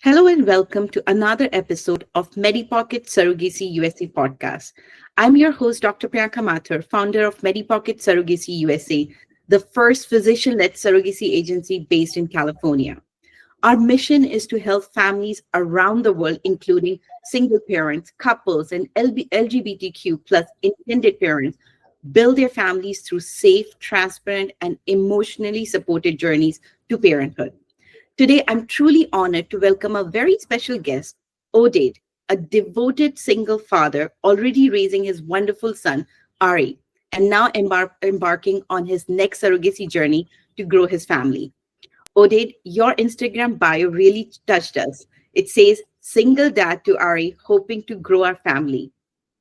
Hello and welcome to another episode of MediPocket Surrogacy USA podcast. I'm your host, Dr. Priyanka Mathur, founder of MediPocket Surrogacy USA, the first physician-led surrogacy agency based in California. Our mission is to help families around the world, including single parents, couples, and LGBTQ plus intended parents, build their families through safe, transparent, and emotionally supported journeys to parenthood. Today, I'm truly honored to welcome a very special guest, Oded, a devoted single father already raising his wonderful son, Ari, and now embarking on his next surrogacy journey to grow his family. Oded, your Instagram bio really touched us. It says, single dad to Ari, hoping to grow our family.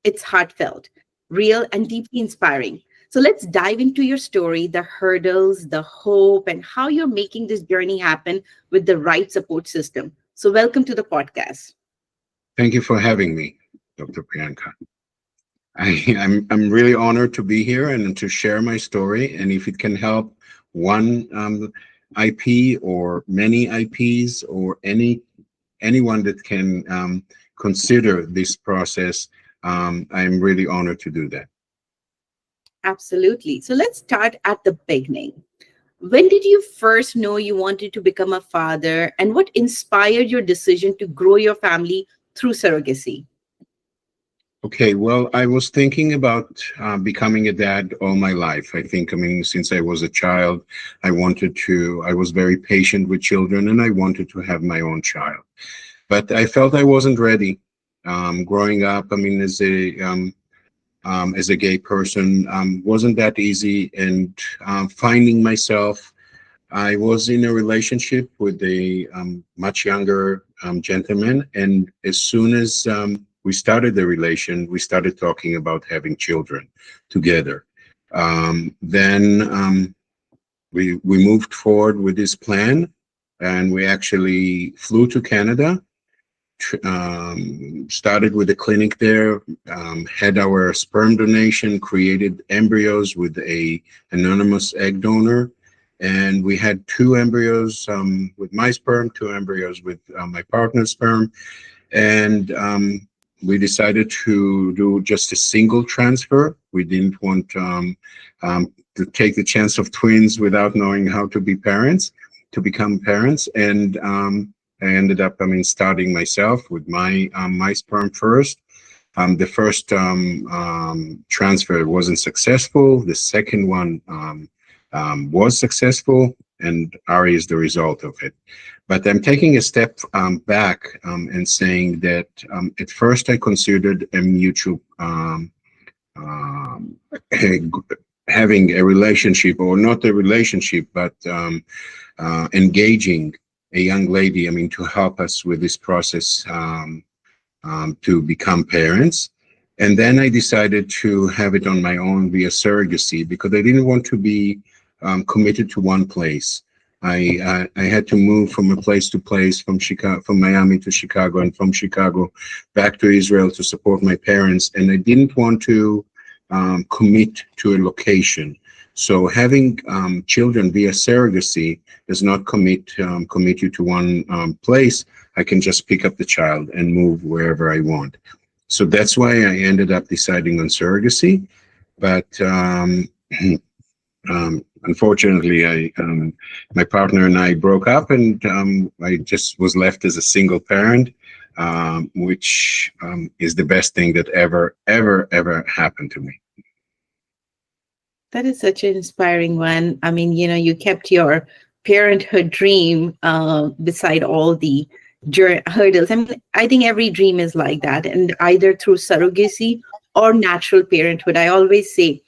It's heartfelt, real, and deeply inspiring. So let's dive into your story, the hurdles, the hope, and how you're making this journey happen with the right support system. So welcome to the podcast. Thank you for having me, Dr. Priyanka. I'm really honored to be here and to share my story. And if it can help one IP or many IPs or anyone that can consider this process, I'm really honored to do that. Absolutely. So let's start at the beginning. When did you first know you wanted to become a father, and what inspired your decision to grow your family through surrogacy? Okay, well, I was thinking about becoming a dad all my life. Since I was a child, I was very patient with children and I wanted to have my own child. But I felt I wasn't ready. Growing up, as a gay person, wasn't that easy. And finding myself, I was in a relationship with a much younger gentleman. And as soon as we started the relation, we started talking about having children together. Then we moved forward with this plan, and we actually flew to Canada, started with a clinic there, had our sperm donation, created embryos with a anonymous egg donor, and we had two embryos with my sperm, two embryos with my partner's sperm, and we decided to do just a single transfer. We didn't want to take the chance of twins without knowing how to become parents, and I ended up, starting myself with my sperm first. The first transfer wasn't successful. The second one was successful, and Ari is the result of it. But I'm taking a step back and saying that at first I considered a mutual having a relationship, or not a relationship, but engaging a young lady, to help us with this process to become parents. And then I decided to have it on my own via surrogacy, because I didn't want to be committed to one place. I had to move from a place to place, from Miami to Chicago, and from Chicago back to Israel to support my parents. And I didn't want to commit to a location. So having children via surrogacy does not commit you to one place. I can just pick up the child and move wherever I want. So that's why I ended up deciding on surrogacy. But unfortunately, my partner and I broke up, and I just was left as a single parent, which is the best thing that ever happened to me. That is such an inspiring one. You kept your parenthood dream beside all the hurdles. I think every dream is like that, and either through surrogacy or natural parenthood. I always say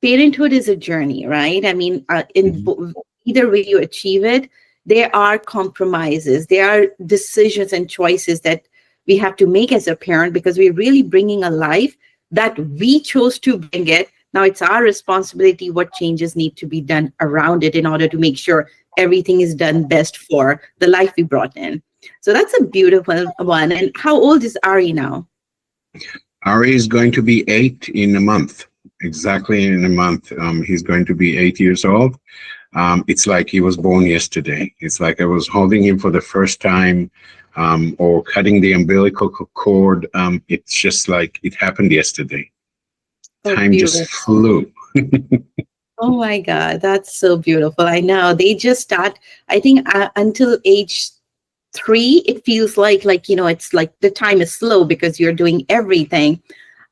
parenthood is a journey, right? Either way you achieve it, there are compromises, there are decisions and choices that we have to make as a parent, because we're really bringing a life that we chose to bring it. Now it's our responsibility what changes need to be done around it in order to make sure everything is done best for the life we brought in. So that's a beautiful one. And how old is Ari now? Ari is going to be 8 in a month. Exactly in a month. He's going to be 8 years old. it's like he was born yesterday. It's like I was holding him for the first time, or cutting the umbilical cord. It's just like it happened yesterday. Oh, Time just beautiful. flew. Oh my God, that's so beautiful. I know they just start, I think, until age 3, it feels like, it's like the time is slow because you're doing everything.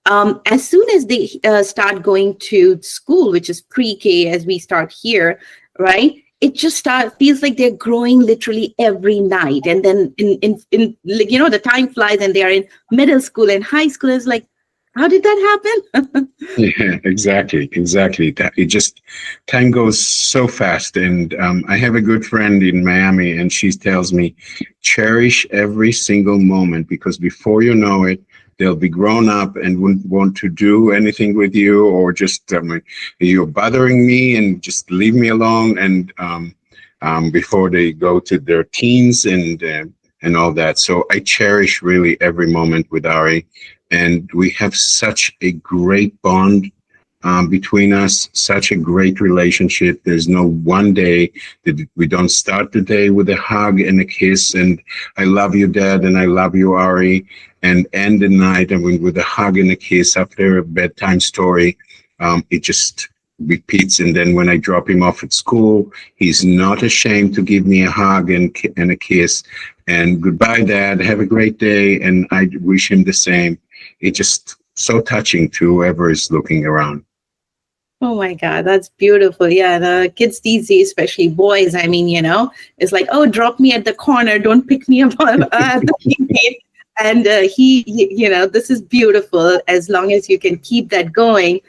As soon as they start going to school, which is pre-K, as we start here, right? It just feels like they're growing literally every night, and then the time flies, and they are in middle school and high school. It's like, how did that happen? Yeah, exactly, exactly. It just time goes so fast, and I have a good friend in Miami, and she tells me, cherish every single moment because before you know it, they'll be grown up and wouldn't want to do anything with you, or just you're bothering me, and just leave me alone. And before they go to their teens and all that, so I cherish really every moment with Ari, and we have such a great bond between us, such a great relationship. There's no one day that we don't start the day with a hug and a kiss, and I love you, Dad, and I love you, Ari, and end the night, I mean, with a hug and a kiss after a bedtime story. It just repeats, and then when I drop him off at school, he's not ashamed to give me a hug and a kiss, and goodbye, Dad, have a great day, and I wish him the same. It's just so touching to whoever is looking around. Oh my God, that's beautiful. Yeah, the kids these days, especially boys, I mean, it's like, oh, drop me at the corner, don't pick me up at the gate. And this is beautiful as long as you can keep that going.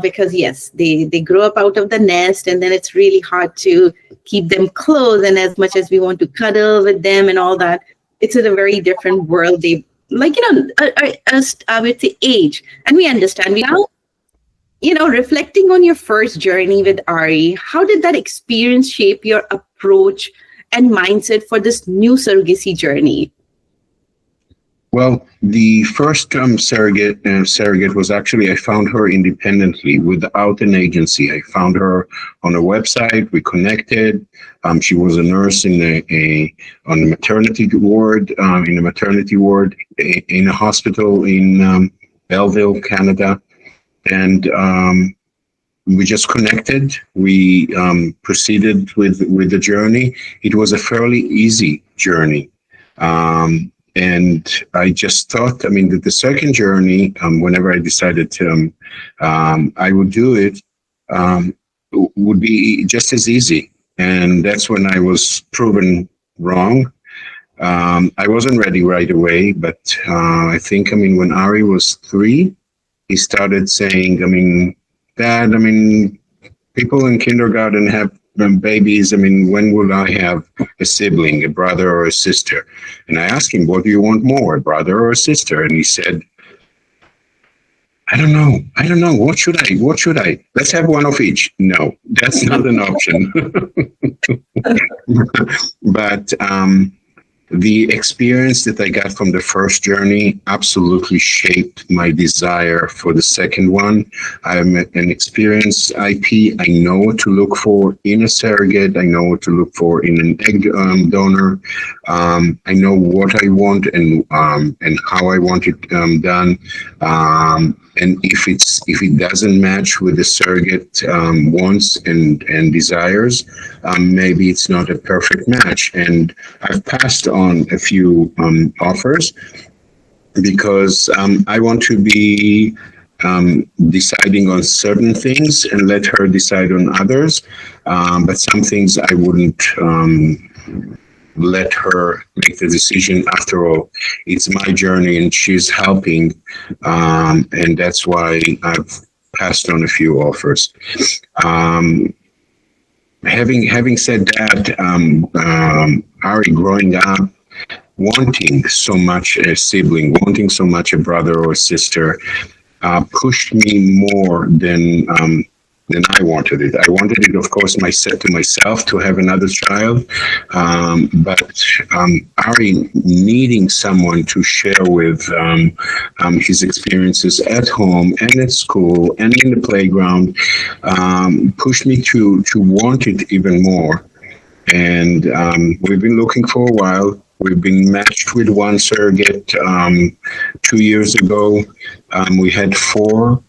Because yes, they grow up out of the nest, and then it's really hard to keep them close. And as much as we want to cuddle with them and all that, it's in a very different world. They like, with the age, and we understand. We now, reflecting on your first journey with Ari, how did that experience shape your approach and mindset for this new surrogacy journey? Well, the first surrogate was actually I found her independently without an agency. I found her on a website. We connected. She was a nurse in a on the maternity ward in a hospital in Belleville, Canada, and we just connected. We proceeded with the journey. It was a fairly easy journey. And I just thought, I mean, that the second journey, whenever I decided to, I would do it, would be just as easy. And that's when I was proven wrong. I wasn't ready right away, but I think, I mean, when Ari was 3, he started saying, I mean, Dad, I mean, people in kindergarten have babies. I mean, when will I have a sibling, a brother or a sister? And I asked him, what do you want more, a brother or a sister? And he said, I don't know. I don't know. What should I? What should I? Let's have one of each. No, that's not an option. But the experience that I got from the first journey absolutely shaped my desire for the second one. I'm an experienced IP. I know what to look for in a surrogate. I know what to look for in an egg donor. I know what I want and how I want it done. And if it doesn't match with the surrogate wants and desires, maybe it's not a perfect match. And I've passed on a few offers because I want to be deciding on certain things and let her decide on others. But some things I wouldn't let her make the decision. After all, it's my journey and she's helping. And that's why I've passed on a few offers. Having said that, Ari growing up, wanting so much a sibling, wanting so much a brother or a sister, pushed me more than than I wanted it. I wanted it, of course, to myself to have another child, but Ari needing someone to share with his experiences at home and at school and in the playground pushed me to want it even more. And we've been looking for a while. We've been matched with one surrogate 2 years ago. We had four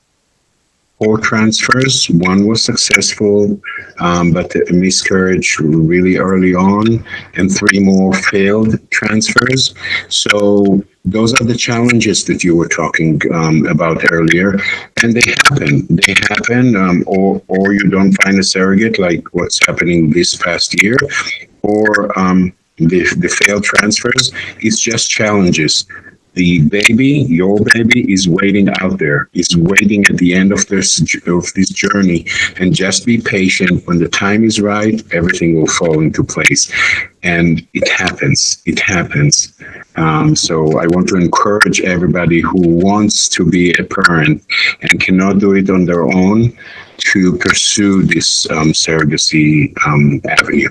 transfers. One was successful, but a miscarriage really early on, and three more failed transfers. So those are the challenges that you were talking about earlier, and they happen. They happen, or you don't find a surrogate, like what's happening this past year, or the failed transfers. It's just challenges. The baby, your baby, is waiting out there. Is waiting at the end of this journey, and just be patient. When the time is right, everything will fall into place, and it happens. It happens. So I want to encourage everybody who wants to be a parent and cannot do it on their own to pursue this surrogacy avenue.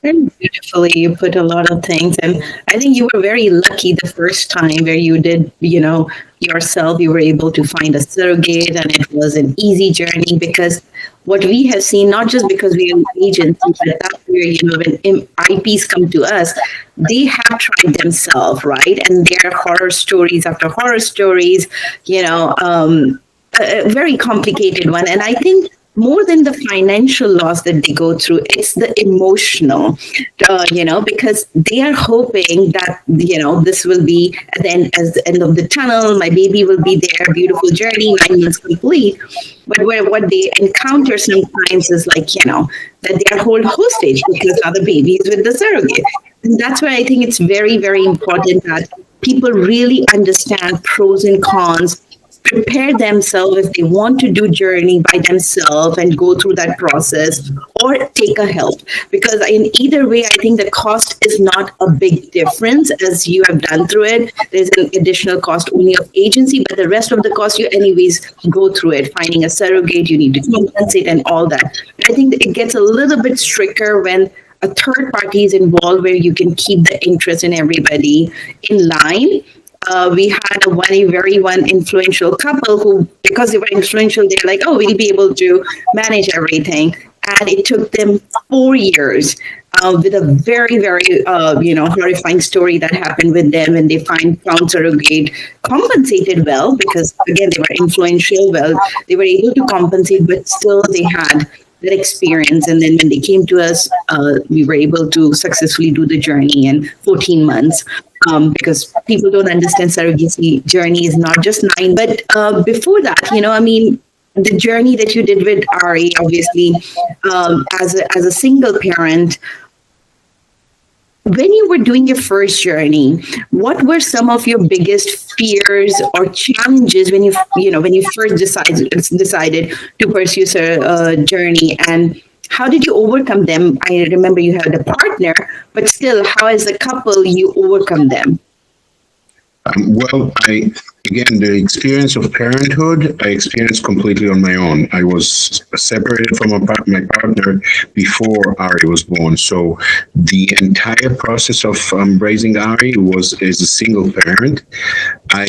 Very beautifully, you put a lot of things, and I think you were very lucky the first time where you did, yourself. You were able to find a surrogate, and it was an easy journey because what we have seen, not just because we are an agency, but that's where when IPs come to us, they have tried themselves, right? And there are horror stories after horror stories, a very complicated one, and I think more than the financial loss that they go through, it's the emotional, because they are hoping that, this will be at the end of the tunnel, my baby will be there, beautiful journey, 9 months complete. But what they encounter sometimes is that they are hold hostage because now the baby is with the surrogate. And that's why I think it's very, very important that people really understand pros and cons, prepare themselves if they want to do journey by themselves and go through that process, or take a help, because in either way I think the cost is not a big difference. As you have done through it, there's an additional cost only of agency, but the rest of the cost you anyways go through it. Finding a surrogate, you need to compensate and all that. I think that it gets a little bit stricter when a third party is involved, where you can keep the interest in everybody in line. We had a very influential couple who, because they were influential, they're like, oh, we'll be able to manage everything. And it took them 4 years with a very, very, horrifying story that happened with them. And they found surrogate compensated well, because, again, they were influential. Well, they were able to compensate, but still they had that experience. And then when they came to us, we were able to successfully do the journey in 14 months. Because people don't understand surrogacy journey is not just 9. But before that, the journey that you did with Ari, obviously, as a single parent, when you were doing your first journey, what were some of your biggest fears or challenges when you first decided to pursue a journey, and how did you overcome them? I remember you had a partner, but still, how as a couple you overcome them? Again, the experience of parenthood, I experienced completely on my own. I was separated from my partner before Ari was born. So the entire process of raising Ari was as a single parent. I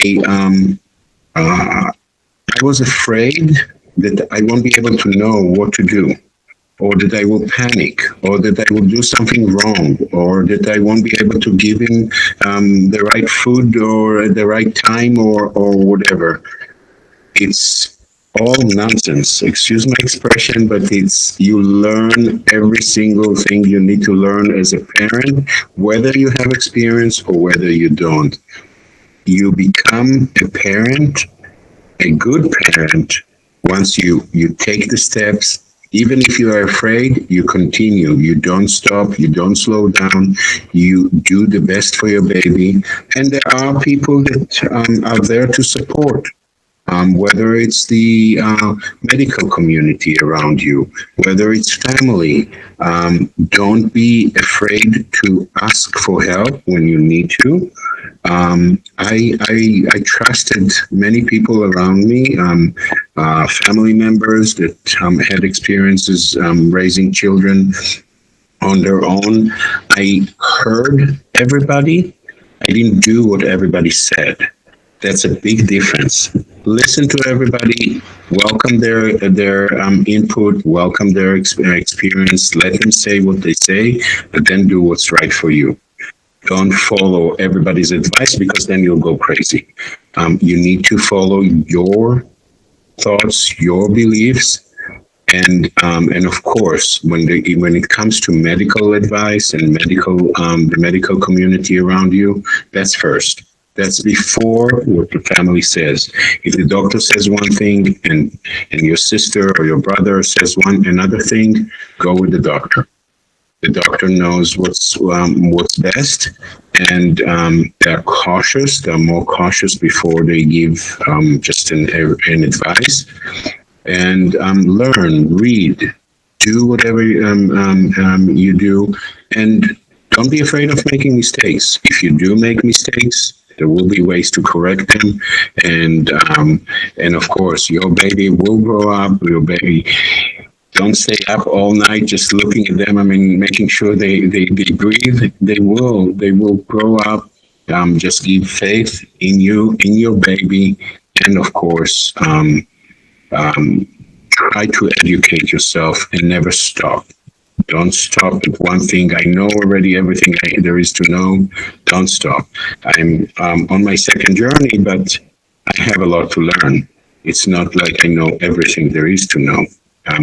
was afraid that I won't be able to know what to do, or that I will panic, or that I will do something wrong, or that I won't be able to give him the right food or at the right time, or whatever. It's all nonsense. Excuse my expression, but you learn every single thing you need to learn as a parent, whether you have experience or whether you don't. You become a parent, a good parent, once you take the steps. Even if you are afraid, you continue. You don't stop. You don't slow down. You do the best for your baby. And there are people that are there to support, whether it's the medical community around you, whether it's family. Don't be afraid to ask for help when you need to. I trusted many people around me. family members that had experiences raising children on their own. I heard everybody. I didn't do what everybody said. That's a big difference. Listen to everybody, welcome their input, welcome their experience. Let them say what they say, but then do what's right for you. Don't follow everybody's advice because then you'll go crazy. You need to follow your thoughts, your beliefs, and of course, when it comes to medical advice and the medical community around you, that's first. That's before what the family says. If the doctor says one thing and your sister or your brother says another thing, go with the doctor. The doctor knows what's best, and they're cautious. They're more cautious before they give just an advice. And learn, read, do whatever you do, and don't be afraid of making mistakes. If you do make mistakes, there will be ways to correct them, and of course, your baby will grow up. Your baby, don't stay up all night just looking at them. I mean, making sure they breathe. They will grow up. Just give faith in you, in your baby, and of course. Um, Try to educate yourself and never stop. Don't stop at one thing. I know already everything there is to know. Don't stop. I'm on my second journey, but I have a lot to learn. It's not like I know everything there is to know.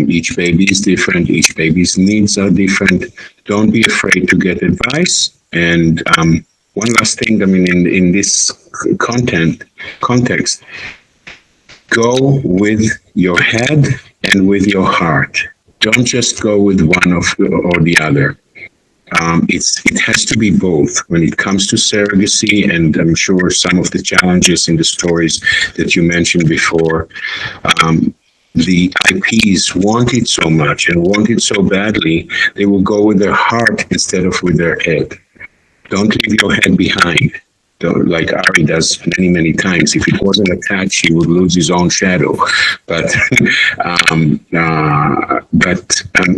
Each baby is different. Each baby's needs are different. Don't be afraid to get advice. And one last thing, I mean, in this context, go with your head and with your heart. Don't just go with one or the other. It has to be both when it comes to surrogacy, and I'm sure some of the challenges in the stories that you mentioned before. The IPs want it so much and want it so badly, they will go with their heart instead of with their head. Don't leave your head behind. Like Ari does many times. If it wasn't attached, he would lose his own shadow. But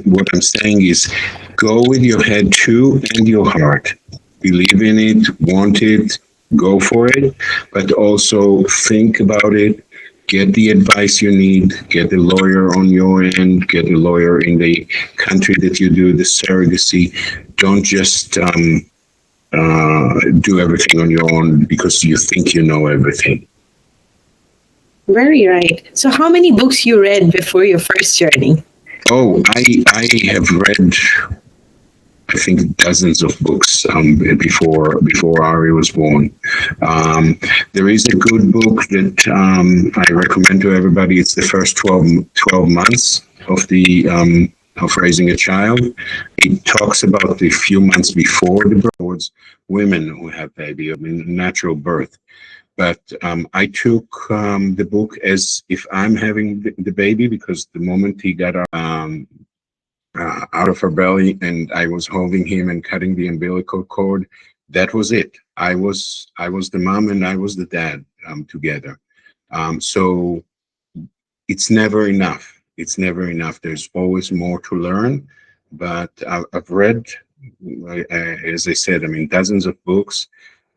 what I'm saying is, go with your head too and your heart. Believe in it, want it, go for it, but also think about it. Get the advice you need. Get a lawyer on your end. Get a lawyer in the country that you do the surrogacy. Don't just do everything on your own because you think you know everything. Very right. So how many books you read before your first journey? Oh, I have read, I think, dozens of books before Ari was born. There is a good book that I recommend to everybody. It's the first 12 months of raising a child. It talks about the few months before the birth towards women who have baby, I mean, natural birth. But I took the book as if I'm having the baby, because the moment he got out of her belly and I was holding him and cutting the umbilical cord, that was it. I was the mom and I was the dad together. So it's never enough. It's never enough. There's always more to learn. But I've read, as I said, I mean, dozens of books,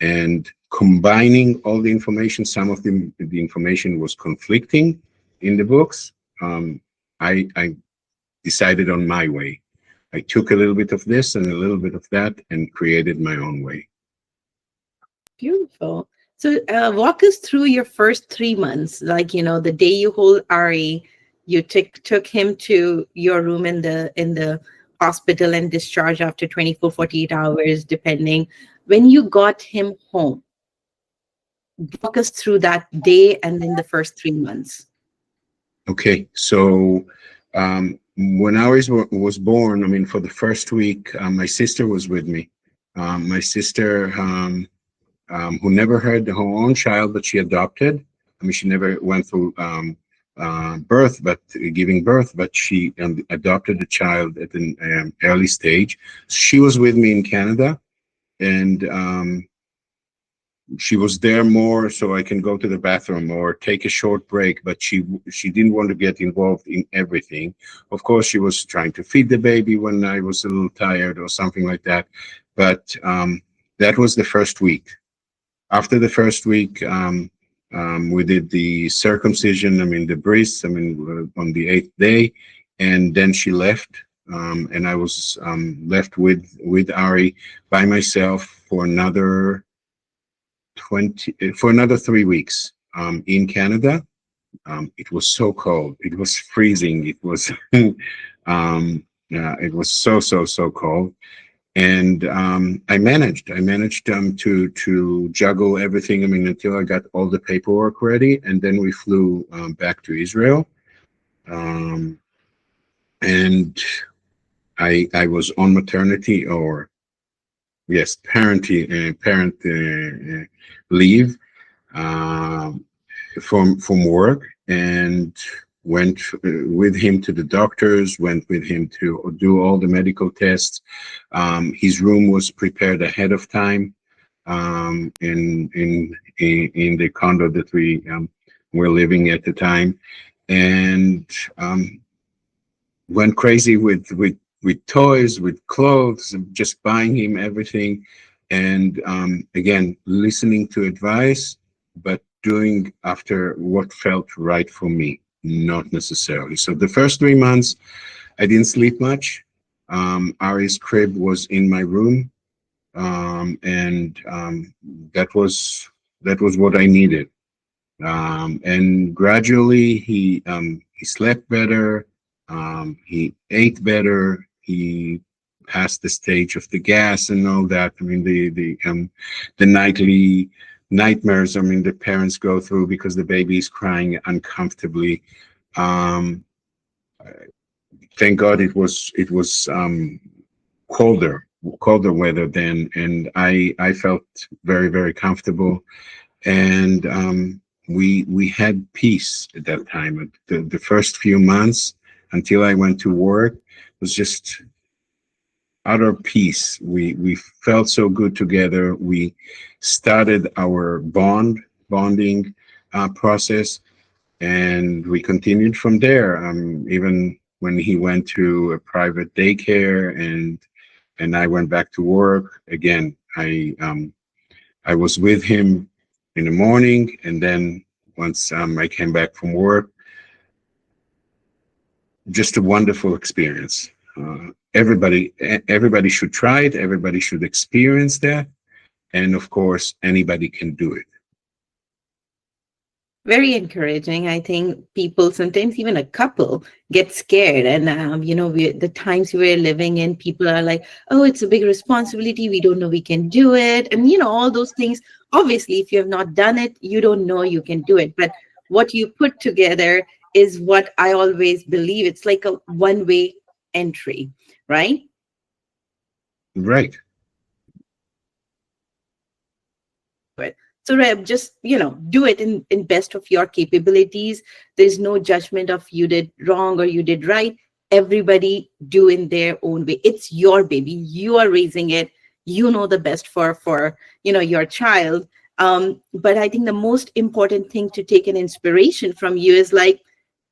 and combining all the information. Some of the information was conflicting in the books. I decided on my way. I took a little bit of this and a little bit of that and created my own way. Beautiful. So walk us through your first 3 months. Like, the day you hold Ari, you took him to your room in the hospital and discharged after 24, 48 hours, depending. When you got him home, walk us through that day and then the first 3 months. Okay, so when Ari was born, I mean, for the first week, my sister was with me. My sister, who never had her own child, but she adopted. I mean, she never went through birth, but giving birth, but she adopted a child at an early stage. She was with me in Canada, and she was there more so I can go to the bathroom or take a short break, but she didn't want to get involved in everything. Of course, she was trying to feed the baby when I was a little tired or something like that. But that was the first week. After the first week, we did the circumcision, I mean, the bris, I mean, on the eighth day, and then she left. And I was left with Ari by myself for another 3 weeks in Canada. It was so cold. It was freezing. It was yeah, it was so cold. And I managed to juggle everything. I mean, until I got all the paperwork ready, and then we flew back to Israel. Um, and I was on maternity, or yes, parent leave, um, from work, and went with him to the doctors, went with him to do all the medical tests. His room was prepared ahead of time, in the condo that we were living at the time, and went crazy with toys, with clothes, just buying him everything, and again, listening to advice, but doing after what felt right for me, not necessarily. So the first 3 months, I didn't sleep much. Ari's crib was in my room, and that was what I needed. And gradually, he slept better. He ate better. He passed the stage of the gas and all that. I mean, the nightly nightmares, I mean, the parents go through because the baby is crying uncomfortably. Um, thank God it was colder weather then, and I felt very, very comfortable. And we had peace at that time. The first few months until I went to work was just utter peace. We felt so good together. We started our bonding process, and we continued from there. Even when he went to a private daycare, and I went back to work again. I was with him in the morning, and then once I came back from work, just a wonderful experience. Everybody should try it. Everybody should experience that, and of course, anybody can do it. Very encouraging. I think people, sometimes even a couple, get scared. And, the times we're living in, people are like, oh, it's a big responsibility. We don't know we can do it. And, all those things. Obviously, if you have not done it, you don't know you can do it. But what you put together is what I always believe. It's like a one-way entry, right? Right. It. So Reb, just do it in best of your capabilities. There's no judgment of you did wrong or you did right. Everybody do in their own way. It's your baby. You are raising it. You know the best for your child. But I think the most important thing to take an inspiration from you is like,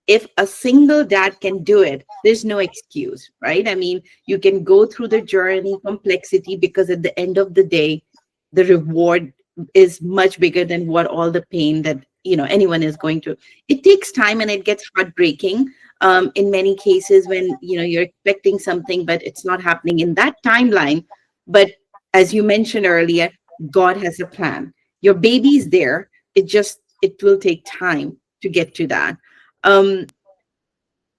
if a single dad can do it, there's no excuse, right? I mean, you can go through the journey, complexity, because at the end of the day, the reward is much bigger than what all the pain that anyone is going to. It takes time and it gets heartbreaking in many cases when you're expecting something but it's not happening in that timeline. But as you mentioned earlier, God has a plan. Your baby's there. It will take time to get to that. um,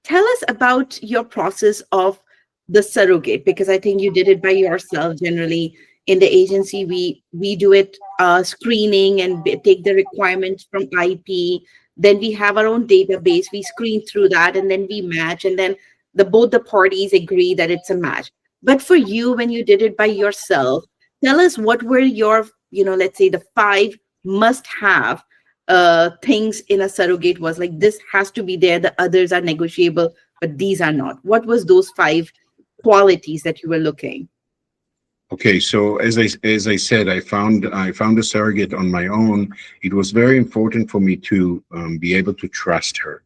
Tell us about your process of the surrogate, because I think you did it by yourself. Generally in the agency, we do it screening and take the requirements from IP. Then we have our own database, we screen through that, and then we match, and then both the parties agree that it's a match. But for you, when you did it by yourself, tell us what were your, let's say, the five must have things in a surrogate. Was like, this has to be there, the others are negotiable, but these are not. What was those five qualities that you were looking? Okay, so as I said, I found a surrogate on my own. It was very important for me to be able to trust her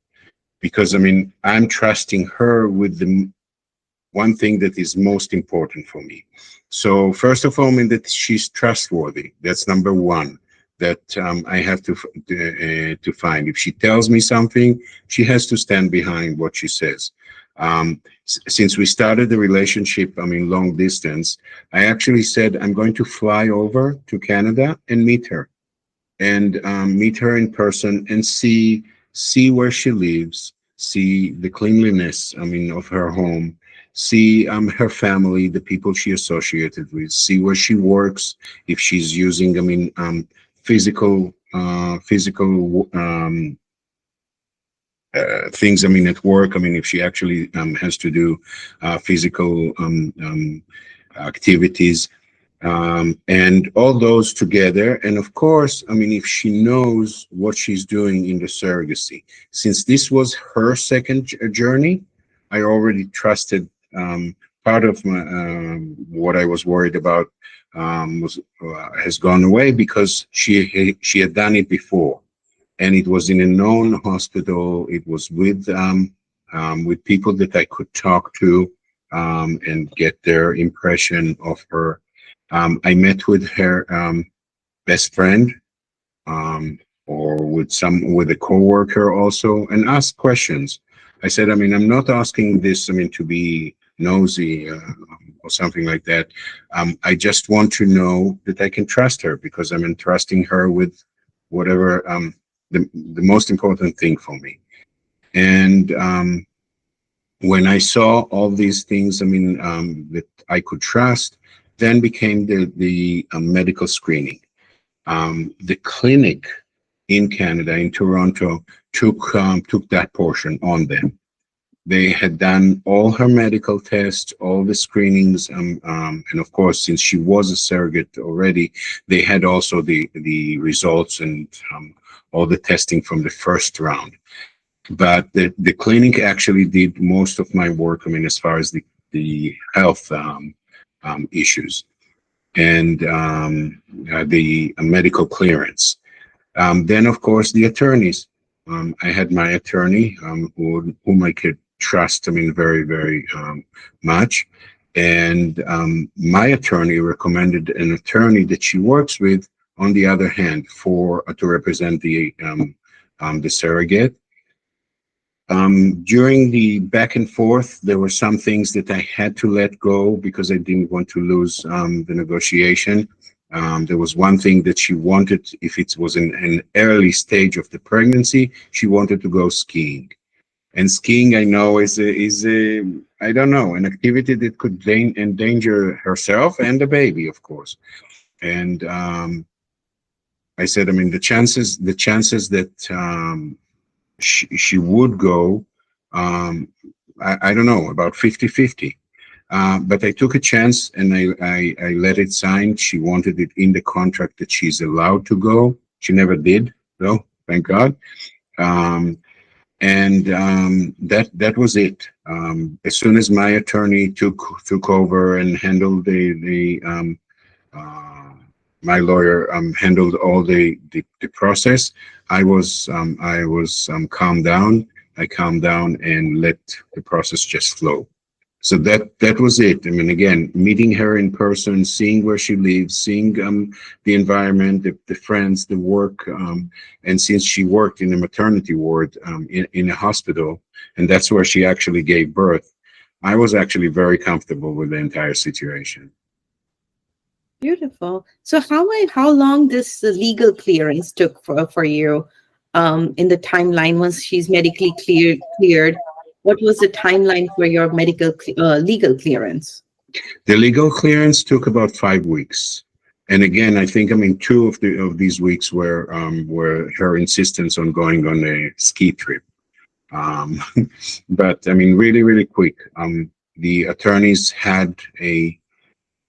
because I mean I'm trusting her with the one thing that is most important for me. So first of all, I mean that she's trustworthy. That's number one that I have to find. If she tells me something, she has to stand behind what she says. Since we started the relationship, I mean long distance, I actually said I'm going to fly over to Canada and meet her in person and see where she lives, see the cleanliness, I mean, of her home, see her family, the people she associated with, see where she works, if she's using, I mean, physical things. I mean, at work. I mean, if she actually has to do physical activities, and all those together. And of course, I mean, if she knows what she's doing in the surrogacy, since this was her second journey, I already trusted part of what I was worried about was has gone away because she had done it before, and it was in a known hospital. It was with people that I could talk to and get their impression of her. I met with her best friend, or with a coworker also, and asked questions. I said, I mean, I'm not asking this, I mean, to be nosy or something like that. I just want to know that I can trust her because I'm entrusting her with whatever the most important thing for me. And when I saw all these things, I mean, that I could trust, then became the medical screening. The clinic in Canada, in Toronto, took that portion on them. They had done all her medical tests, all the screenings, and of course, since she was a surrogate already, they had also the results and all the testing from the first round. But the clinic actually did most of my work. I mean, as far as the health issues and the medical clearance. Then, of course, the attorneys. I had my attorney, whom I could trust. I mean, very, very much. And my attorney recommended an attorney that she works with. On the other hand, for to represent the surrogate. During the back and forth, there were some things that I had to let go because I didn't want to lose the negotiation. There was one thing that she wanted, if it was in an early stage of the pregnancy, she wanted to go skiing. And skiing, I know, is I don't know, an activity that could endanger herself and the baby, of course. And I said, I mean, the chances that she would go, I don't know, about 50-50. But I took a chance and I let it sign. She wanted it in the contract that she's allowed to go. She never did, though, thank God. Um, and that was it. As soon as my attorney took over and handled uh, my lawyer handled all the process. I was calmed down. I calmed down and let the process just flow. So that was it. I mean, again, meeting her in person, seeing where she lives, seeing the environment, the friends, the work, and since she worked in a maternity ward in a hospital, and that's where she actually gave birth, I was actually very comfortable with the entire situation. Beautiful. So how long this legal clearance took for you in the timeline once she's medically cleared? What was the timeline for your legal clearance? The legal clearance took about 5 weeks. And again, I think, I mean, two of these weeks were her insistence on going on a ski trip. Um, but I mean, really, really quick. The attorneys had a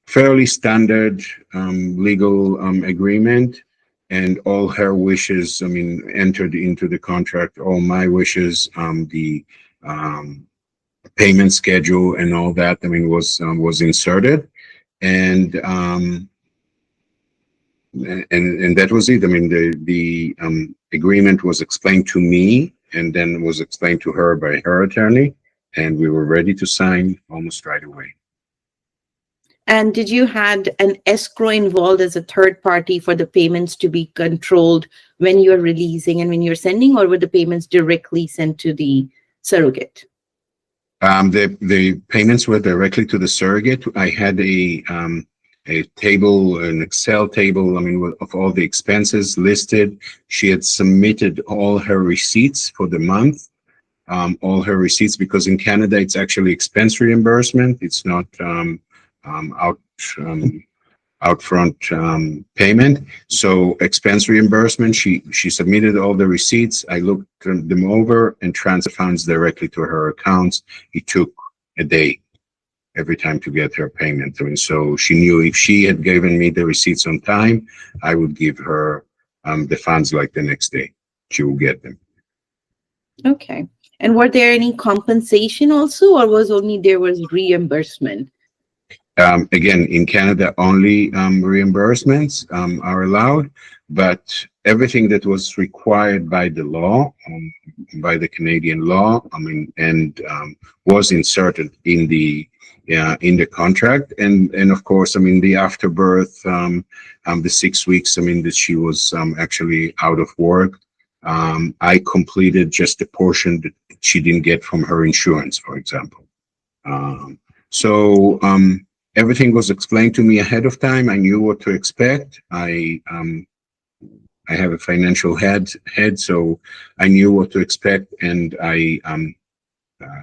fairly standard legal agreement, and all her wishes, I mean, entered into the contract. All my wishes, the um, payment schedule, and all that, I mean, was inserted. and and that was it. I mean, the agreement was explained to me, and then was explained to her by her attorney, and we were ready to sign almost right away. And did you had an escrow involved as a third party for the payments to be controlled when you're releasing and when you're sending, or were the payments directly sent to the surrogate? The payments were directly to the surrogate. I had a table, an Excel table, I mean, of all the expenses listed. She had submitted all her receipts for the month, all her receipts, because in Canada it's actually expense reimbursement. It's not out outfront payment. So expense reimbursement. She submitted all the receipts. I looked them over and transferred funds directly to her accounts. It took a day every time to get her payment. I mean, so she knew if she had given me the receipts on time, I would give her the funds like the next day. She will get them. Okay. And were there any compensation also, or was only there was reimbursement? Again, in Canada, only reimbursements are allowed, but everything that was required by the law, by the Canadian law, I mean, and was inserted in the contract, and of course, I mean, the afterbirth, the 6 weeks, I mean, that she was actually out of work. I completed just a portion that she didn't get from her insurance, for example. So everything was explained to me ahead of time. I knew what to expect. I have a financial head, so I knew what to expect, and I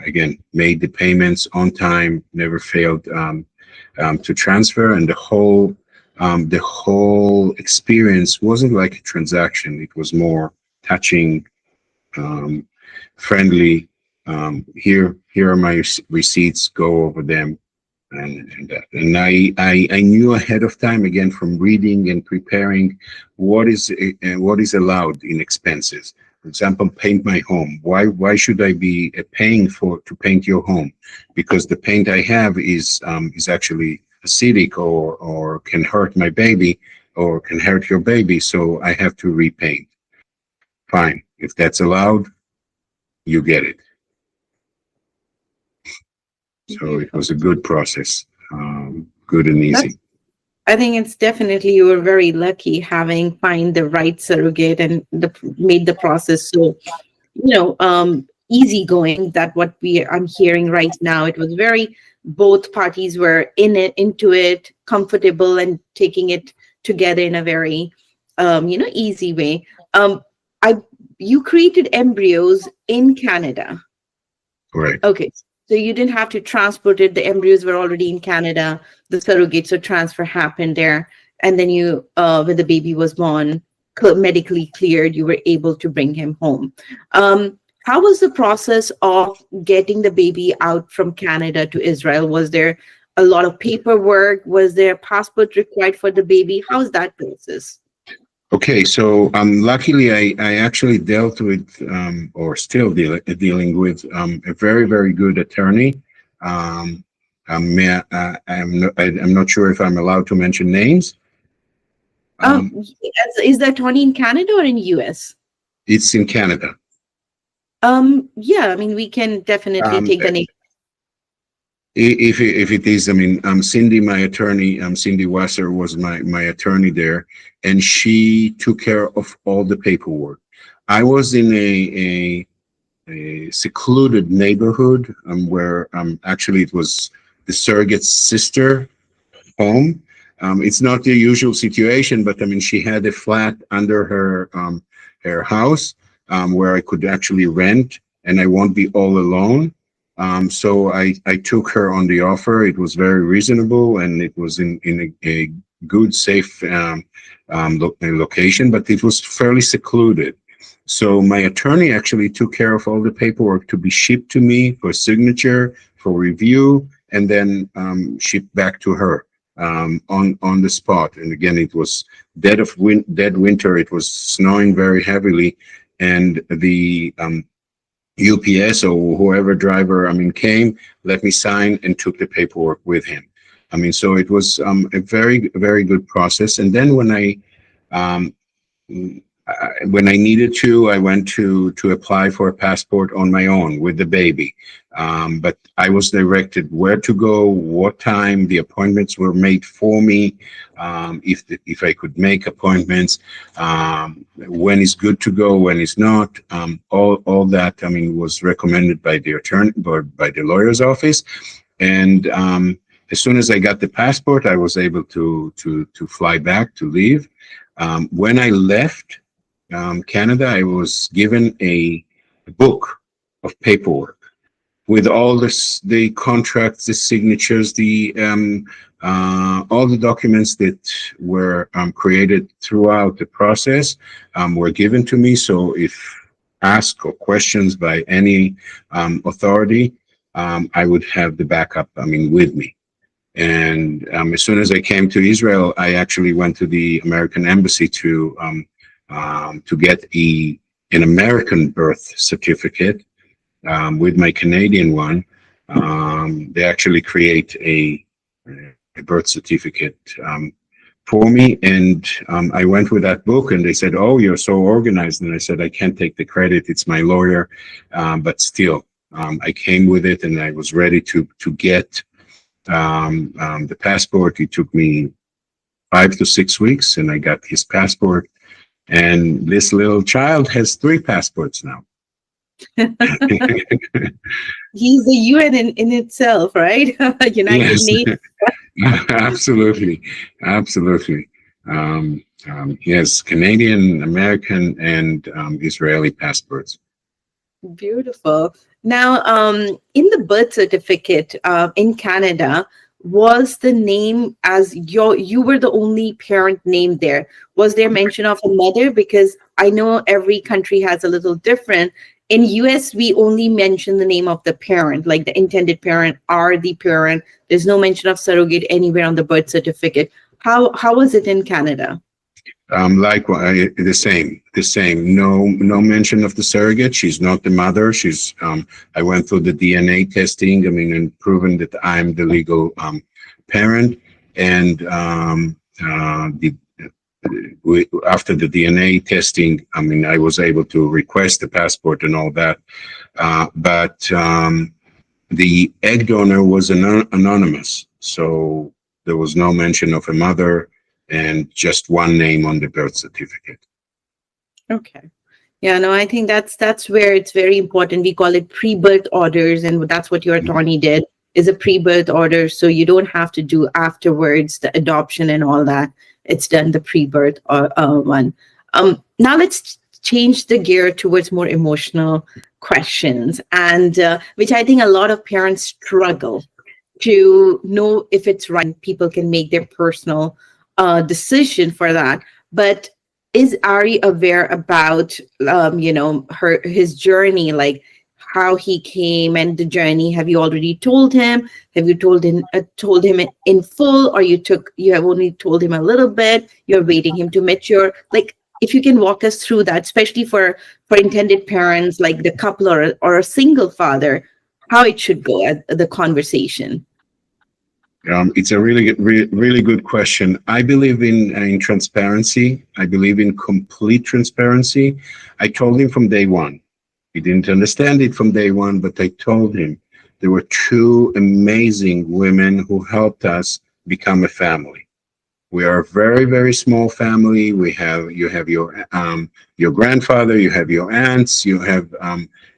again made the payments on time. Never failed to transfer, and the whole experience wasn't like a transaction. It was more touching, friendly. Here are my receipts. Go over them. And I knew ahead of time, again, from reading and preparing, what is allowed in expenses. For example, paint my home. Why should I be paying to paint your home? Because the paint I have is actually acidic or can hurt my baby or can hurt your baby, so I have to repaint. Fine, if that's allowed, you get it. So it was a good process, good and easy. I think it's definitely you were very lucky having find the right surrogate and made the process so easygoing. That what I'm hearing right now. It was very, both parties were into it, comfortable, and taking it together in a very easy way. I You created embryos in Canada. Right. Okay. So you didn't have to transport it. The embryos were already in Canada. The surrogate, so transfer happened there. And then you, when the baby was born, medically cleared, you were able to bring him home. How was the process of getting the baby out from Canada to Israel? Was there a lot of paperwork? Was there a passport required for the baby? How's that process? Okay, so luckily I actually dealt with or still dealing with a very, very good attorney. I'm not sure if I'm allowed to mention names. Is the attorney in Canada or in US? It's in Canada. Yeah, I mean, we can definitely take the name. If it is, I mean, Cindy, my attorney, Cindy Wasser was my attorney there, and she took care of all the paperwork. I was in a secluded neighborhood where actually it was the surrogate's sister home. It's not the usual situation, but I mean, she had a flat under her house where I could actually rent, and I won't be all alone. So I took her on the offer. It was very reasonable, and it was in a good, safe location, but it was fairly secluded. So my attorney actually took care of all the paperwork to be shipped to me for signature, for review, and then shipped back to her on the spot. And again, it was dead winter. It was snowing very heavily, and the UPS or whoever driver, came, let me sign, and took the paperwork with him. I mean, so it was a very, very good process. And then um, when I needed to, I went to apply for a passport on my own with the baby. But I was directed where to go, what time. The appointments were made for me. If I could make appointments, when is good to go, when is not. All that, I mean, was recommended by the attorney or by the lawyer's office. And as soon as I got the passport, I was able to fly back, to leave. When I left Canada, I was given a book of paperwork with all this, the contracts, the signatures, the all the documents that were created throughout the process were given to me. So if asked or questions by any authority, I would have the backup, I mean, with me. And as soon as I came to Israel, I actually went to the American embassy to get an American birth certificate with my Canadian one. They actually create a birth certificate for me, and I went with that book, and they said, "Oh, you're so organized." And I said, "I can't take the credit; it's my lawyer." But still, I came with it, and I was ready to get the passport. It took me 5 to 6 weeks, and I got his passport. And this little child has 3 passports now. He's a UN in itself, right? United Yes, Nations. absolutely, absolutely. He has Canadian, American, and Israeli passports. Beautiful. Now, in the birth certificate in Canada, was the name as you were the only parent named there? Was there mention of a mother? Because I know every country has a little different. In US, we only mention the name of the parent, like the intended parent or the parent. There's no mention of surrogate anywhere on the birth certificate. How was it in Canada? Likewise, the same. No mention of the surrogate. She's not the mother. I went through the DNA testing. I mean, and proven that I'm the legal parent. And after the DNA testing, I mean, I was able to request the passport and all that. But the egg donor was anonymous, so there was no mention of a mother, and just one name on the birth certificate. Okay. Yeah, no, I think that's where it's very important. We call it pre-birth orders, and that's what your attorney did, is a pre-birth order. So you don't have to do afterwards the adoption and all that. It's done the pre-birth one. Now let's change the gear towards more emotional questions, and which I think a lot of parents struggle to know if it's right. People can make their personal decision for that. But is Ari aware about his journey, like how he came and the journey? Have you already told him? Have you told him in full, or you have only told him a little bit? You're waiting him to mature. Like, if you can walk us through that, especially for intended parents, like the couple or a single father, how it should go at the conversation. It's a really good question. I believe in transparency. I believe in complete transparency. I told him from day one. He didn't understand it from day one, but I told him there were 2 amazing women who helped us become a family. We are a very, very small family. You have your grandfather, you have your aunts, you have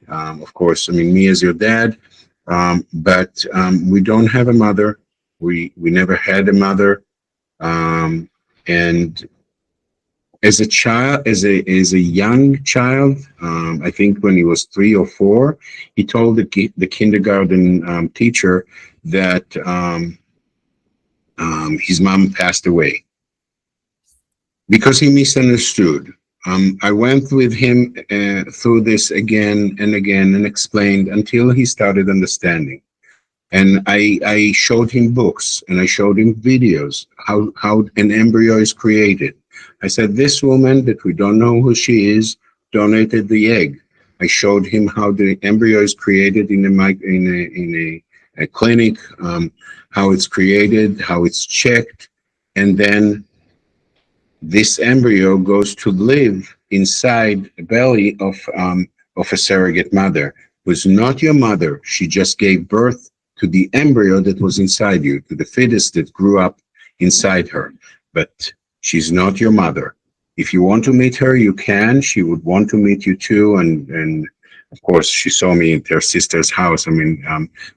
of course, I mean, me as your dad, but we don't have a mother. We never had a mother, and as a child, as a young child, I think when he was 3 or 4, he told the kindergarten teacher that his mom passed away because he misunderstood. I went with him through this again and again and explained until he started understanding. And I showed him books and I showed him videos, how an embryo is created. I said, this woman that we don't know who she is donated the egg. I showed him how the embryo is created in a clinic, how it's created, how it's checked, and then this embryo goes to live inside the belly of a surrogate mother who's not your mother. She just gave birth to the embryo that was inside you, to the fetus that grew up inside her. But she's not your mother. If you want to meet her, you can. She would want to meet you too. And of course, she saw me at her sister's house. I mean,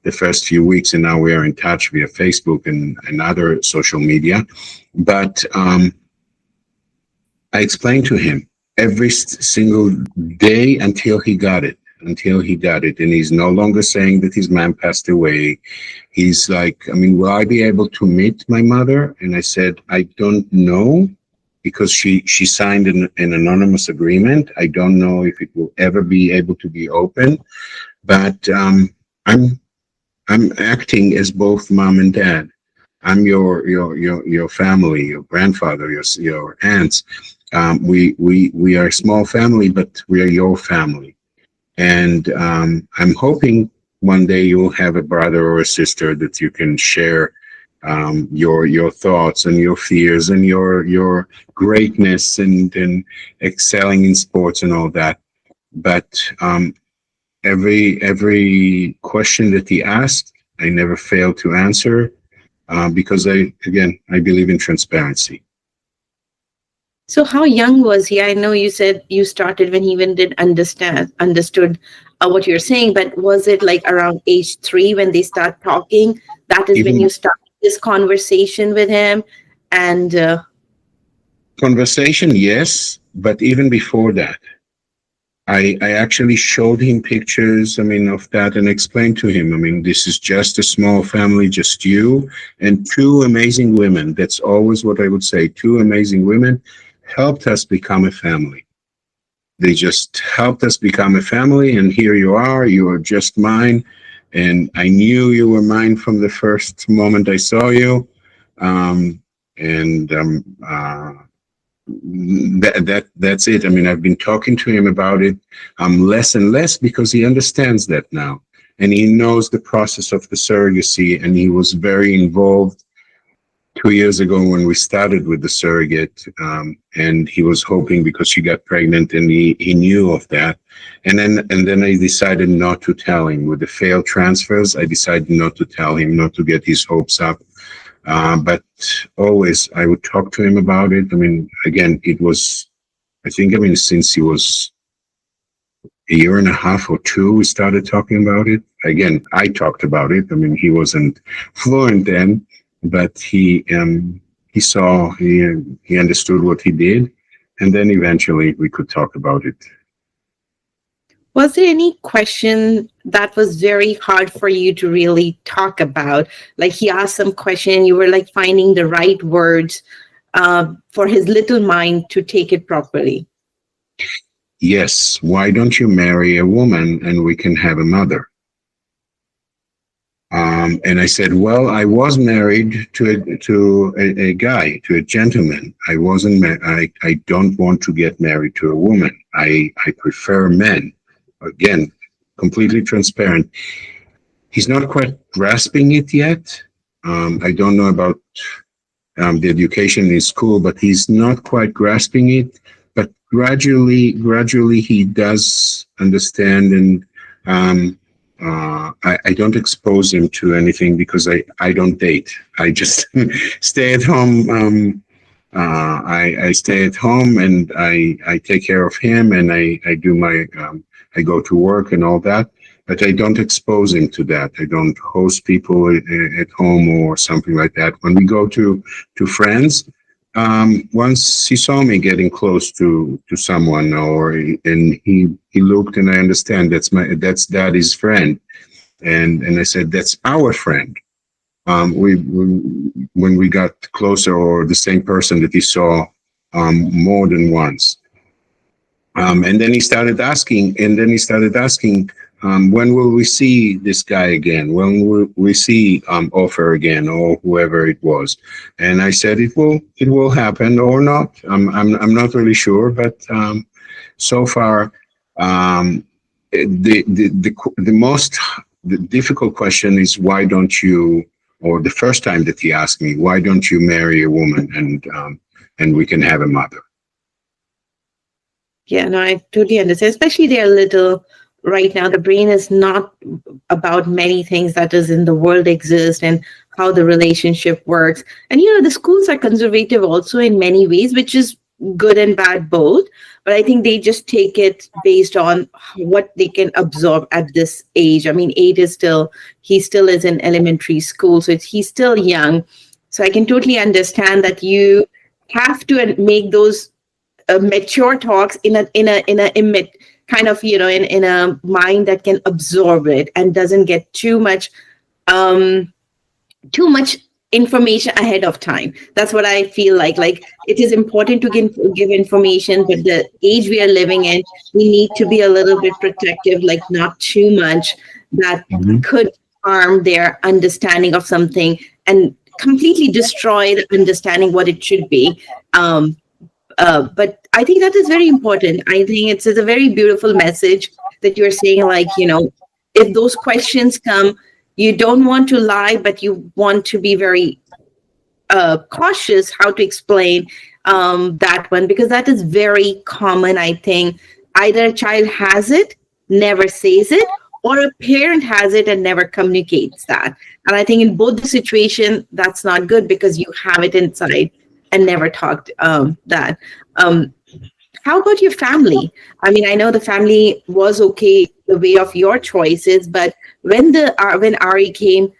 the first few weeks, and now we are in touch via Facebook and other social media. But I explained to him every single day until he got it, And he's no longer saying that his mom passed away. He's like, I mean, will I be able to meet my mother? And I said, I don't know, because she signed an anonymous agreement. I don't know if it will ever be able to be open, but I'm acting as both mom and dad. I'm your family, your grandfather, your aunts. We are a small family, but we are your family. And I'm hoping one day you'll have a brother or a sister that you can share your thoughts and your fears and your greatness and excelling in sports and all that. But every question that he asked, I never failed to answer, because I believe in transparency. So how young was he? I know you said you started when he even did understood what you're saying, but was it like around age 3 when they start talking? That is when Even you start this conversation with him, and conversation, yes, but even before that, I actually showed him pictures, I mean, of that, and explained to him, I mean, this is just a small family, just you and two amazing women. That's always what I would say. Two amazing women helped us become a family. They just helped us become a family, and here you are just mine. And I knew you were mine from the first moment I saw you. And that's it. I mean, I've been talking to him about it less and less, because he understands that now, and he knows the process of the surrogacy, and he was very involved 2 years ago when we started with the surrogate, and he was hoping, because she got pregnant, and he knew of that, and then I decided not to tell him. With the failed transfers, I decided not to tell him, not to get his hopes up. But always I would talk to him about it. I mean, again, it was, I think, I mean, since he was a year and a half or two, we started talking about it. Again, I talked about it. I mean, he wasn't fluent then, but he saw, he understood what he did. And then eventually we could talk about it. was there any question that was very hard for you to really talk about? Like he asked some question, you were like finding the right words for his little mind to take it properly. Yes, why don't you marry a woman and we can have a mother? And I said, well, I was married to a guy, to a gentleman. I wasn't. I don't want to get married to a woman. I prefer men. Again, completely transparent. He's not quite grasping it yet. I don't know about the education in school, but he's not quite grasping it. But gradually, he does understand, and I don't expose him to anything, because I don't date. I just stay at home. I stay at home, and I take care of him, and I do my I go to work and all that, but I don't expose him to that. I don't host people at home or something like that. When we go to friends, once he saw me getting close to someone, and he looked, and I understand that's daddy's friend, and I said, that's our friend. When we got closer, or the same person that he saw more than once. And then he started asking, when will we see this guy again? When will we see Ofer again, or whoever it was? And I said, it will happen or not. I'm not really sure, but so far, the most the difficult question is, why don't you, or the first time that he asked me, why don't you marry a woman and we can have a mother? Yeah, no, I totally understand. Especially they're little right now. The brain is not about many things that is in the world exist and how the relationship works. And the schools are conservative also in many ways, which is good and bad both. But I think they just take it based on what they can absorb at this age. I mean, he still is in elementary school, so he's still young. So I can totally understand that you have to make those mature talks kind of in a mind that can absorb it and doesn't get um too much information ahead of time. That's what I feel like it is important to give information, but the age we are living in, we need to be a little bit protective, like not too much that Mhm. could harm their understanding of something and completely destroy the understanding what it should be. But I think that is very important. I think it's a very beautiful message that you're saying, like, if those questions come, you don't want to lie, but you want to be very cautious how to explain that one, because that is very common. I think either a child has it, never says it, or a parent has it and never communicates that. And I think in both the situation, that's not good because you have it inside and never talked that. Um, how about your family? I mean, I know the family was okay the way of your choices, but when Ari came,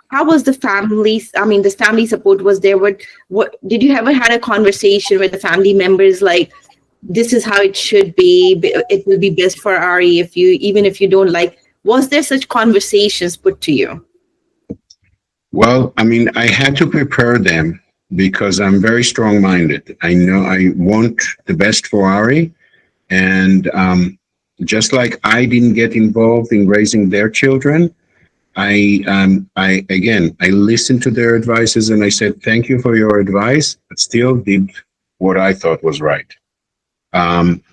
how was the family? I mean, the family support was there. What did you ever had a conversation with the family members like, this is how it should be? It will be best for Ari even if you don't like. Was there such conversations put to you? Well, I mean, I had to prepare them because I'm very strong-minded. I know I want the best for Ari, and just like I didn't get involved in raising their children, I listened to their advices and I said, thank you for your advice, but still did what I thought was right.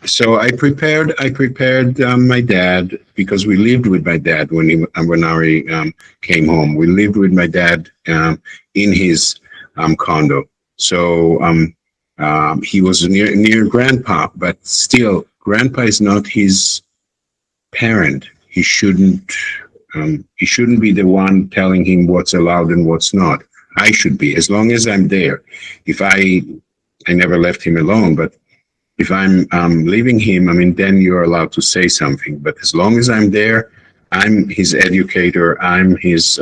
So I prepared my dad, because we lived with my dad when Ari came home. We lived with my dad in his condo. So he was near grandpa, but still, grandpa is not his parent. He shouldn't be the one telling him what's allowed and what's not. I should be, as long as I'm there. If I never left him alone, but if I'm leaving him, I mean, then you're allowed to say something. But as long as I'm there, I'm his educator. I'm his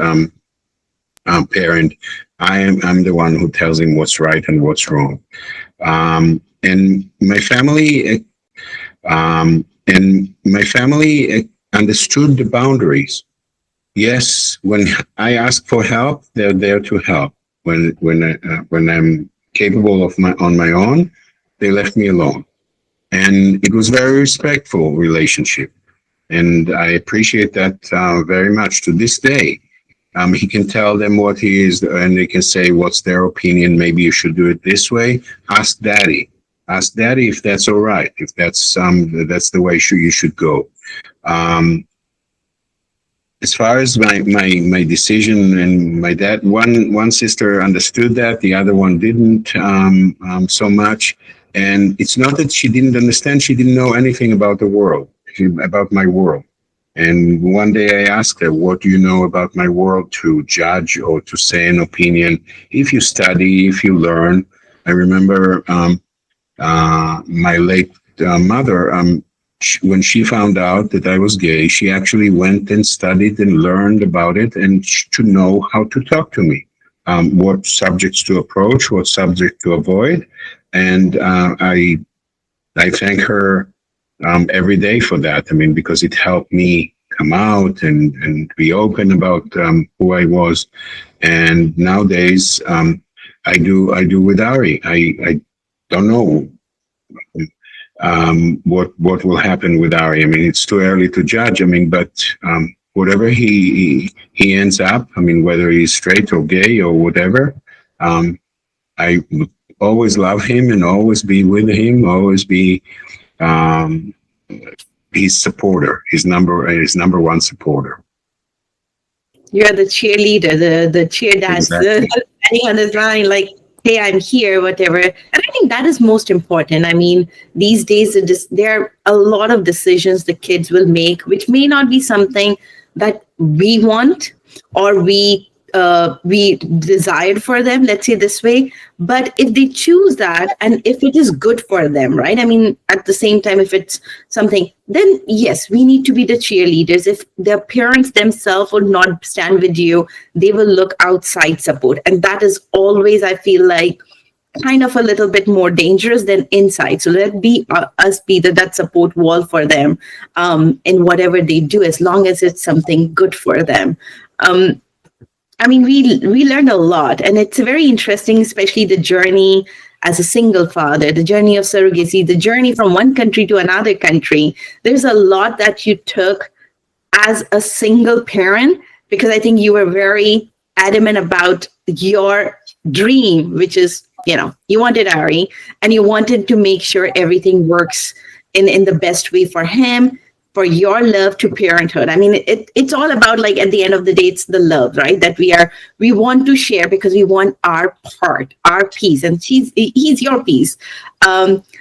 parent. I'm the one who tells him what's right and what's wrong. And my family understood the boundaries. Yes, when I ask for help, they're there to help. When I'm capable on my own, they left me alone. And it was very respectful relationship. And I appreciate that very much to this day. He can tell them what he is, and they can say what's their opinion. Maybe you should do it this way. Ask daddy. Ask daddy if that's all right. If that's the way you should go. As far as my decision, and my dad, one sister understood that, the other one didn't so much. And it's not that she didn't understand; she didn't know anything about the world, about my world. And one day I asked her, "What do you know about my world to judge or to say an opinion? If you study, if you learn." I remember my late mother. When she found out that I was gay, she actually went and studied and learned about it, and to know how to talk to me, what subjects to approach, what subject to avoid. And I thank her every day for that. I mean, because it helped me come out and be open about who I was. And nowadays, I do with Ari. I don't know what will happen with Ari. I mean, it's too early to judge. I mean, but whatever he ends up, I mean, whether he's straight or gay or whatever, I would always love him and always be with him, always be um, his supporter, his number one supporter. You're the cheerleader, the cheer dads, Exactly. standing on the line, like, hey, I'm here, whatever. And I think that is most important. I mean, these days, there are a lot of decisions the kids will make, which may not be something that we want or we desired for them, let's say this way. But if they choose that, and if it is good for them, right? I mean, at the same time, if it's something, then yes, we need to be the cheerleaders. If their parents themselves will not stand with you, they will look outside support, and that is always, I feel like, kind of a little bit more dangerous than inside. So let be us be that support wall for them, in whatever they do, as long as it's something good for them. um, I mean, we learned a lot, and it's very interesting, especially the journey as a single father, the journey of surrogacy, the journey from one country to another country. There's a lot that you took as a single parent, because I think you were very adamant about your dream, which is, you wanted Ari, and you wanted to make sure everything works in the best way for him, for your love to parenthood. I mean, it's all about, like, at the end of the day, it's the love, right? That we want to share, because we want our part, our piece, and he's your piece.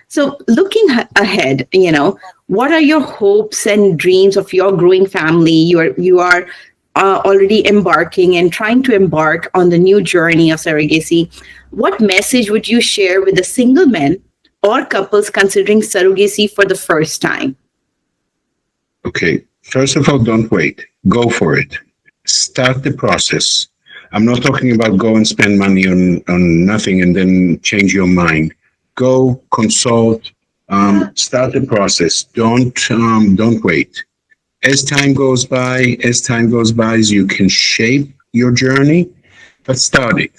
So looking ahead, what are your hopes and dreams of your growing family? You are already embarking and trying to embark on the new journey of surrogacy. What message would you share with the single men or couples considering surrogacy for the first time? Okay. First of all, don't wait. Go for it. Start the process. I'm not talking about go and spend money on nothing and then change your mind. Go consult. Start the process. Don't wait. As time goes by, you can shape your journey, but start it.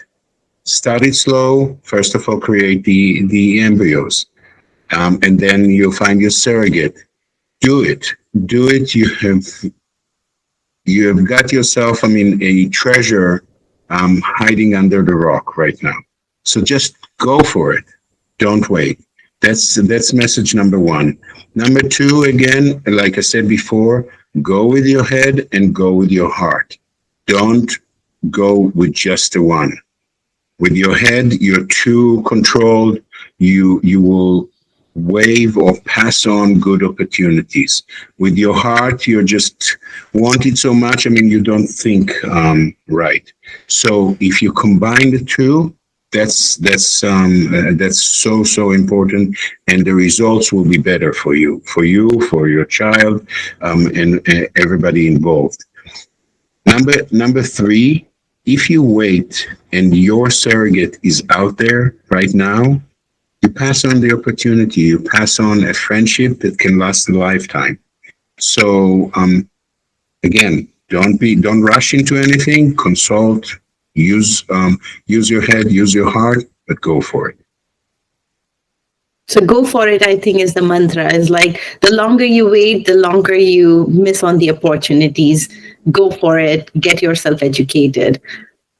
Start it slow. First of all, create the embryos, and then you'll find your surrogate. Do it. Do it. You have got yourself, I mean, a treasure hiding under the rock right now. So just go for it. Don't wait. That's message number one. Number two, again, like I said before, go with your head and go with your heart. Don't go with just the one. With your head, you're too controlled. You will wave or pass on good opportunities. With your heart, you just want it so much. I mean, you don't think right. So if you combine the two, that's so important, and the results will be better for you, for your child, and everybody involved. Number three, if you wait and your surrogate is out there right now, you pass on the opportunity. You pass on a friendship that can last a lifetime. So again, don't rush into anything. Consult. Use your head. Use your heart. But go for it. So go for it, I think, is the mantra. Is like, the longer you wait, the longer you miss on the opportunities. Go for it. Get yourself educated.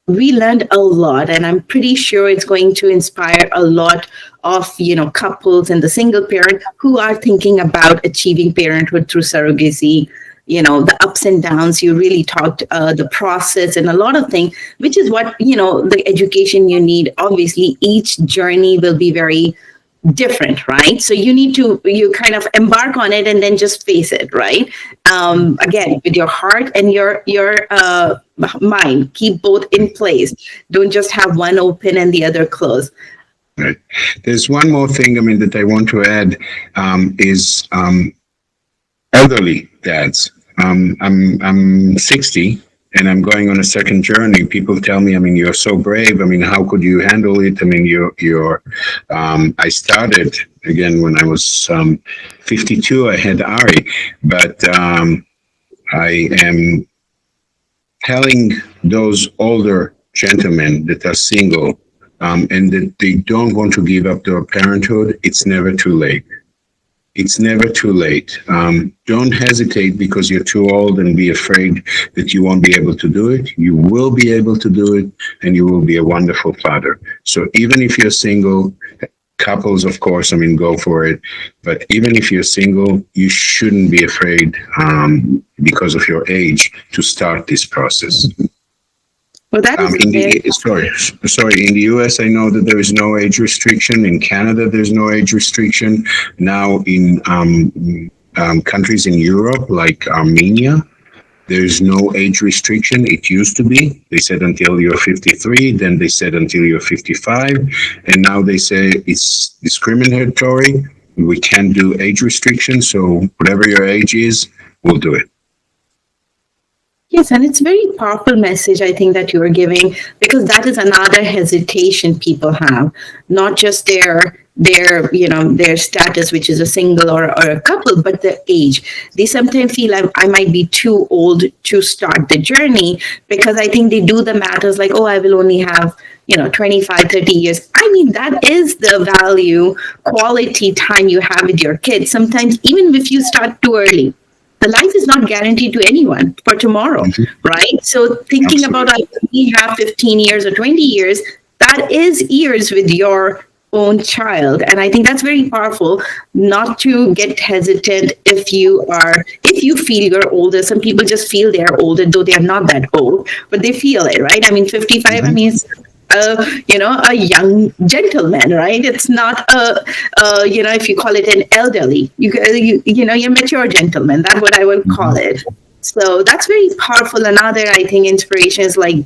We learned a lot, and I'm pretty sure it's going to inspire a lot of couples and the single parent who are thinking about achieving parenthood through surrogacy. The ups and downs, you really talked, the process and a lot of things, which is what the education you need. Obviously, each journey will be very different, right? So you kind of embark on it and then just face it, right? Again, with your heart and your mind, keep both in place. Don't just have one open and the other closed. Right. There's one more thing, I mean, that I want to add, is elderly dads. I'm 60 and I'm going on a second journey. People tell me, I mean, you're so brave. I mean, how could you handle it? I mean, I started again when I was 52. I had Ari, but I am telling those older gentlemen that are single, and that they don't want to give up their parenthood, it's never too late. It's never too late. Don't hesitate because you're too old and be afraid that you won't be able to do it. You will be able to do it, and you will be a wonderful father. So even if you're single, Couples, of course, I mean, go for it. But even if you're single, you shouldn't be afraid because of your age to start this process. Well, that is In very the sorry, in the US, I know that there is no age restriction. In Canada, there's no age restriction. Now, in countries in Europe, like Armenia, there's no age restriction. It used to be. They said until you're 53, then they said until you're 55, and now they say it's discriminatory. We can't do age restriction, so whatever your age is, we'll do it. Yes, and it's a very powerful message, I think, that you are giving, because that is another hesitation people have, not just their status, which is a single or a couple, but the age. They sometimes feel I might be too old to start the journey, because I think they do the matters like, oh, I will only have 25, 30 years. I mean, that is the value, quality time you have with your kids. Sometimes, even if you start too early, the life is not guaranteed to anyone for tomorrow, right? So thinking about like we have 15 years or 20 years, that is years with your own child. And I think that's very powerful, not to get hesitant if you feel you're older. Some people just feel they're older, though they're not that old, but they feel it, right? I mean, 55, I mean, it's a young gentleman, right? It's not if you call it an elderly, you're mature gentleman. That's what I would call it. So that's very powerful. Another, I think, inspiration is like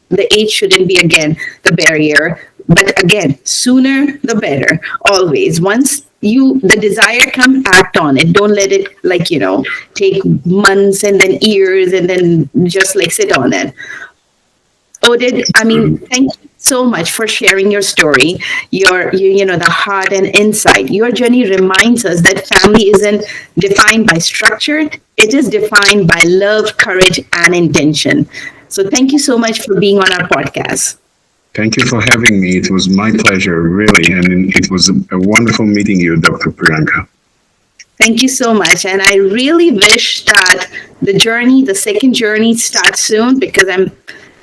the age shouldn't be, again, the barrier, but again, sooner the better. Always. Once the desire come, act on it. Don't let it take months and then years and then just like sit on it. Oded, I mean, thank you so much for sharing your story, the heart and insight. Your journey reminds us that family isn't defined by structure, it is defined by love, courage, and intention. So thank you so much for being on our podcast. Thank you for having me. It was my pleasure, really. And it was a wonderful meeting you, Dr. Priyanka. Thank you so much. And I really wish that the second journey starts soon, because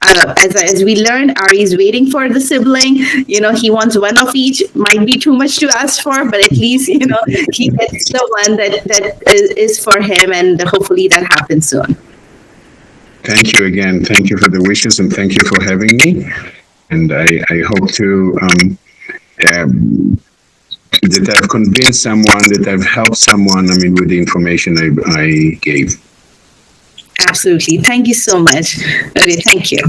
as we learned, Ari is waiting for the sibling. He wants one of each. Might be too much to ask for, but at least, he gets the one that is for him, and hopefully that happens soon. Thank you again. Thank you for the wishes, and thank you for having me. And I hope to that I've convinced someone, that I've helped someone, with the information I gave. Absolutely. Thank you so much. Okay, thank you.